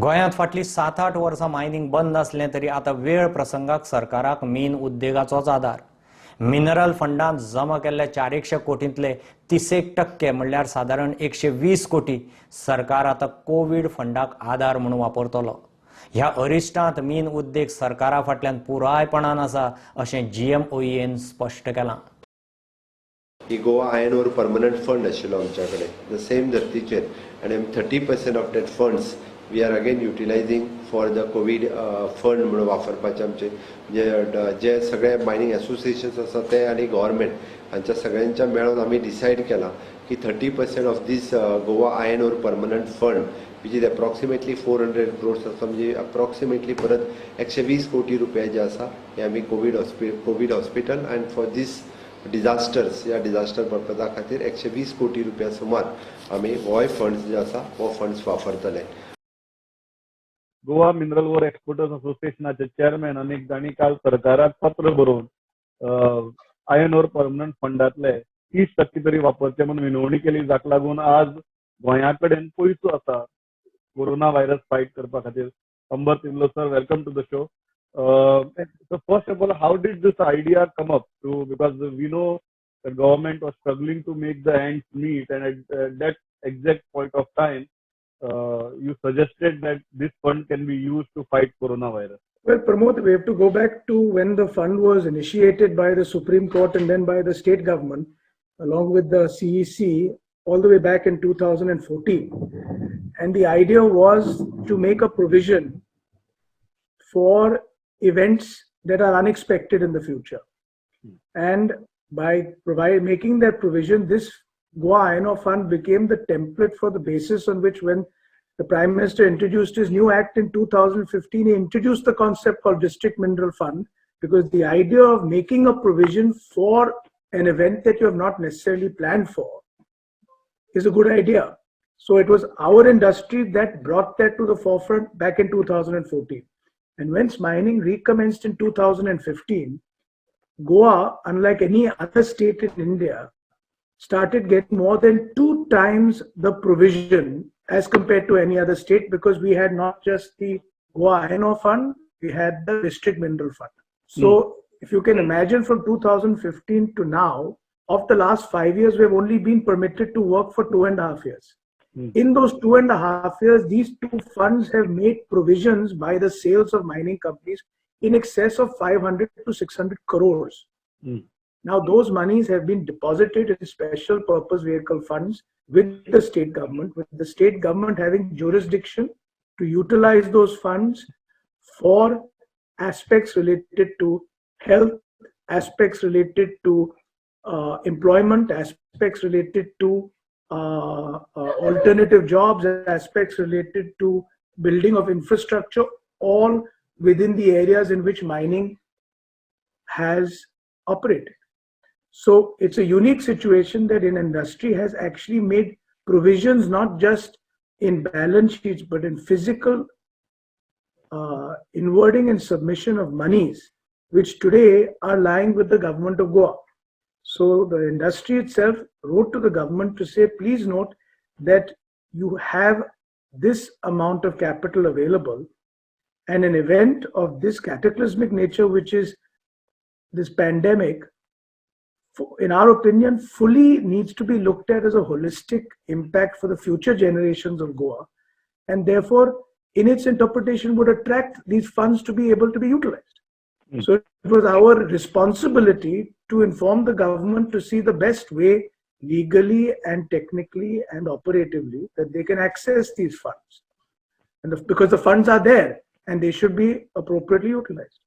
गोंयांत फाटली 7-8 वर्सां मायनिंग बंद आसलें तरी आतां वेळ प्रसंगाक सरकाराक मेन उद्देगाचोच आधार. मिनरल फंडांत जमा केल्ल्या 400 कोटींतले 30% म्हणल्यार सादारण 120 कोटी सरकार आतां कोविड फंडाक आधार म्हणून वापरतलो. ह्या अरिश्टांत मेन उद्देग सरकारा फाटल्यान पुरायपणान आसा अशें GMOEन स्पश्ट केलां. ही Goa iron ore permanent fund आशिल्लो आमच्या कडेन द सेम धर्तीचेर आनी 30% of that funds we are again utilizing for the COVID fund म्हणून वापरपाचे आमचे जे सगळे मायनिंग एसोसिएशन्स आसा ते आनी गव्हर्मेंट हांच्या सगळ्यांच्या मेळून आमी डिसायड केला की 30% of these Goa iron ore permanent fund which is approximately 400 crores आसा म्हणजे अप्रॉक्सिमेटली परत 120 कोटी रुपया जे आसा हे आमी covid hospital and for these disasters या डिझास्टर पर्पजा खातीर 120 कोटी रुपया सुमार आमी हो फंड्स जे आसा हो फंड्स वापरतले. गोवा मिनरल ओर एक्सपोर्टर्स असोसिएशनाचे चेअरमॅन अनेक जाणी काल सरकाराक पत्र बरोवन आयर्न ओर परमनंट फंडातले 30% तरी वापरचे म्हणून विनवणी केली, जाका लागून आज गोंया कडेन पयसो आसा कोरोना व्हायरस फायट करपा खातीर. Amber Timblo sir, welcome to the show. So first of all, how did this idea come up to, because we know the government was struggling to make the ends meet, and at that exact point of time you suggested that this fund can be used to fight coronavirus. Well, Pramod, we have to go back to when the fund was initiated by the Supreme Court and then by the state government along with the CEC all the way back in 2014, and the idea was to make a provision for events that are unexpected in the future. And by making that provision, this Goa Iron Ore Fund became the template for the basis on which, when the Prime Minister introduced his new act in 2015, he introduced the concept called District Minieral Fund, because the idea of making a provision for an event that you have not necessarily planned for is a good idea. So it was our industry that brought that to the forefront back in 2014. And once mining recommenced in 2015, Goa, unlike any other state in India, started getting more than 2 times the provision as compared to any other state, because we had not just the Goa Iron Ore Fund, we had the District Mineral Fund. So if you can imagine, from 2015 to now, of the last 5 years, we have only been permitted to work for 2.5 years. In those 2.5 years, these two funds have made provisions by the sales of mining companies in excess of 500 to 600 crores. Now, those monies have been deposited in special purpose vehicle funds with the state government, with the state government having jurisdiction to utilize those funds for aspects related to health, aspects related to employment, aspects related to alternative jobs, aspects related to building of infrastructure, all within the areas in which mining has operated. So it's a unique situation that an industry has actually made provisions not just in balance sheets but in physical inwarding and submission of monies which today are lying with the government of Goa. So the industry itself wrote to the government to say, please note that you have this amount of capital available, and an event of this cataclysmic nature, which is this pandemic, in our opinion, fully needs to be looked at as a holistic impact for the future generations of Goa, and therefore in its interpretation would attract these funds to be able to be utilized. So it was our responsibility to inform the government to see the best way, legally and technically and operatively, that they can access these funds. And because the funds are there and they should be appropriately utilized.